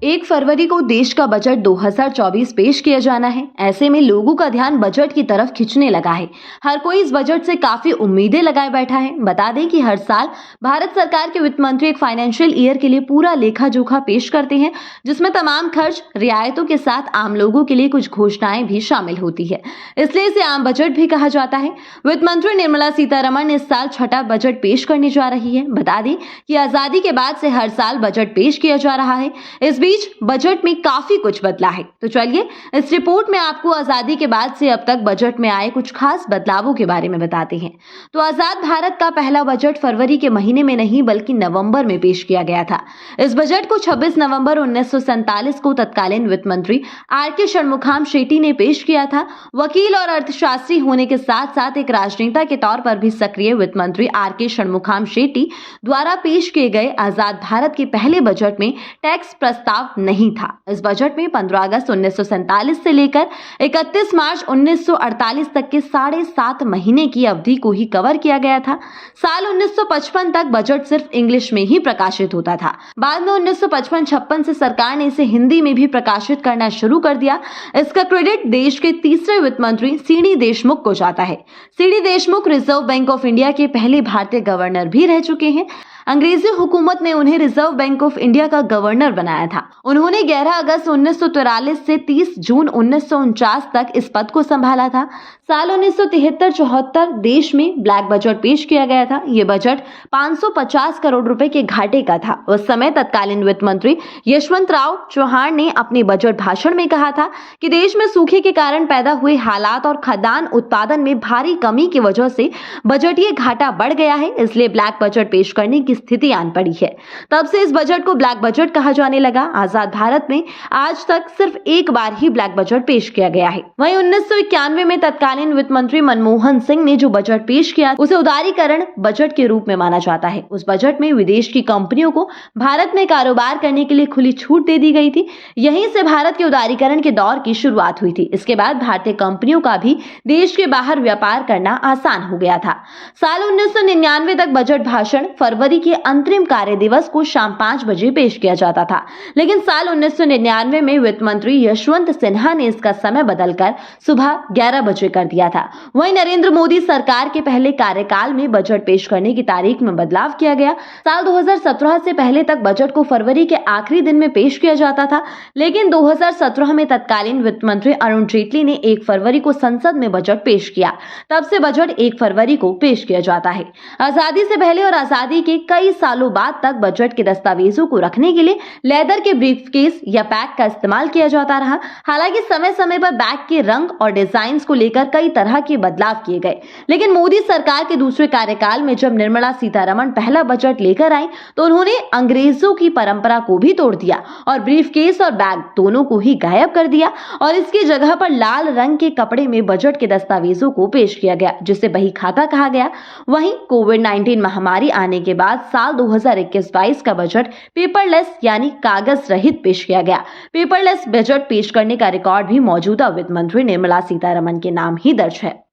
1 फरवरी को देश का बजट 2024 पेश किया जाना है। ऐसे में लोगों का ध्यान बजट की तरफ खिंचने लगा है। हर कोई इस बजट से काफी उम्मीदें लगाए बैठा है। बता दें कि हर साल भारत सरकार के वित्त मंत्री एक फाइनेंशियल ईयर के लिए पूरा लेखा जोखा पेश करते हैं, जिसमें तमाम खर्च रियायतों के साथ आम लोगों के लिए कुछ घोषणाएं भी शामिल होती है। इसलिए इसे आम बजट भी कहा जाता है। वित्त मंत्री निर्मला सीतारमण इस साल छठा बजट पेश करने जा रही है। बता दें कि आजादी के बाद से हर साल बजट पेश किया जा रहा है। इस बीच बजट में काफी कुछ बदला है। तो चलिए इस रिपोर्ट में आपको आजादी के बाद से अब तक बजट में आए कुछ खास बदलावों के बारे में बताते हैं। तो आजाद भारत का पहला बजट फरवरी के महीने में नहीं बल्कि नवंबर में पेश किया गया था। इस बजट को 26 नवंबर 1947 को तत्कालीन वित्त मंत्री आर.के. षणमुखाम शेट्टी ने पेश किया था। वकील और अर्थशास्त्री होने के साथ साथ एक राजनेता के तौर पर भी सक्रिय वित्त मंत्री आर.के. षणमुखाम शेट्टी द्वारा पेश किए गए आजाद भारत के पहले बजट में टैक्स प्रस्ताव नहीं था। इस बजट में 15 अगस्त 1947 से लेकर 31 मार्च 1948 तक के 7.5 महीने की अवधि को ही कवर किया गया था। साल 1955 तक बजट सिर्फ इंग्लिश में ही प्रकाशित होता था। बाद में 1955-56 से सरकार ने इसे हिंदी में भी प्रकाशित करना शुरू कर दिया। इसका क्रेडिट देश के तीसरे वित्त मंत्री सी.डी. देशमुख को जाता है। CD. Deshmukh reserve bank of India के पहले भारतीय गवर्नर भी रह चुके हैं। अंग्रेजी हुकूमत ने उन्हें रिजर्व बैंक ऑफ इंडिया का गवर्नर बनाया था। उन्होंने 11 अगस्त 1943 से 30 जून 1949 तक इस पद को संभाला था। साल 1973-74 देश में ब्लैक बजट पेश किया गया था। ये बजट 550 करोड़ रुपए के घाटे का था। उस समय तत्कालीन वित्त मंत्री यशवंतराव चौहान ने अपने बजट भाषण में कहा था कि देश में सूखे के कारण पैदा हुए हालात और खाद्यान्न उत्पादन में भारी कमी की वजह से बजटीय घाटा बढ़ गया है, इसलिए ब्लैक बजट पेश करने की स्थिति आन पड़ी है। तब से इस बजट को ब्लैक बजट कहा जाने लगा। आजाद भारत में आज तक सिर्फ एक बार ही ब्लैक बजट पेश किया गया है। वहीं 1991 में तत्कालीन वित्त मंत्री मनमोहन सिंह ने जो बजट पेश किया उसे उदारीकरण बजट के रूप में माना जाता है। उस बजट में विदेश की कंपनियों को भारत में कारोबार करने के लिए खुली छूट दे दी गई थी। यहीं से भारत के उदारीकरण के दौर की शुरुआत हुई थी। इसके बाद भारतीय कंपनियों का भी देश के बाहर व्यापार करना आसान हो गया था। साल 1999 तक बजट भाषण फरवरी के अंतरिम कार्य दिवस को शाम 5 बजे पेश किया जाता था, लेकिन साल 1999 में वित्त मंत्री यशवंत सिन्हा ने इसका समय बदलकर सुबह 11 बजे कर दिया था। वहीं नरेंद्र मोदी सरकार के पहले कार्यकाल में बजट पेश करने की तारीख में बदलाव किया गया। साल 2017 से पहले तक बजट को फरवरी के आखिरी दिन में पेश किया जाता था, लेकिन 2017 में तत्कालीन वित्त मंत्री अरुण जेटली ने 1 फरवरी को संसद में बजट पेश किया। तब से बजट 1 फरवरी को पेश किया जाता है। आजादी से पहले और आजादी के कई सालों बाद तक बजट के दस्तावेजों को रखने के लिए लेदर के ब्रीफकेस या बैग का इस्तेमाल किया जाता रहा। हालांकि समय समय पर बैग के रंग और डिजाइन को लेकर कई तरह के बदलाव किए गए, लेकिन मोदी सरकार के दूसरे कार्यकाल में जब निर्मला सीतारमण पहला बजट लेकर आई तो उन्होंने अंग्रेजों की परंपरा को भी तोड़ दिया और ब्रीफकेस और बैग दोनों को ही गायब कर दिया और इसकी जगह पर लाल रंग के कपड़े में बजट के दस्तावेजों को पेश किया गया, जिसे बही खाता कहा गया। वहीं कोविड-19 महामारी आने के बाद साल 2021-22 का बजट पेपरलेस यानी कागज रहित पेश किया गया। पेपरलेस बजट पेश करने का रिकॉर्ड भी मौजूदा वित्त मंत्री निर्मला सीतारमण के नाम ही दर्ज है।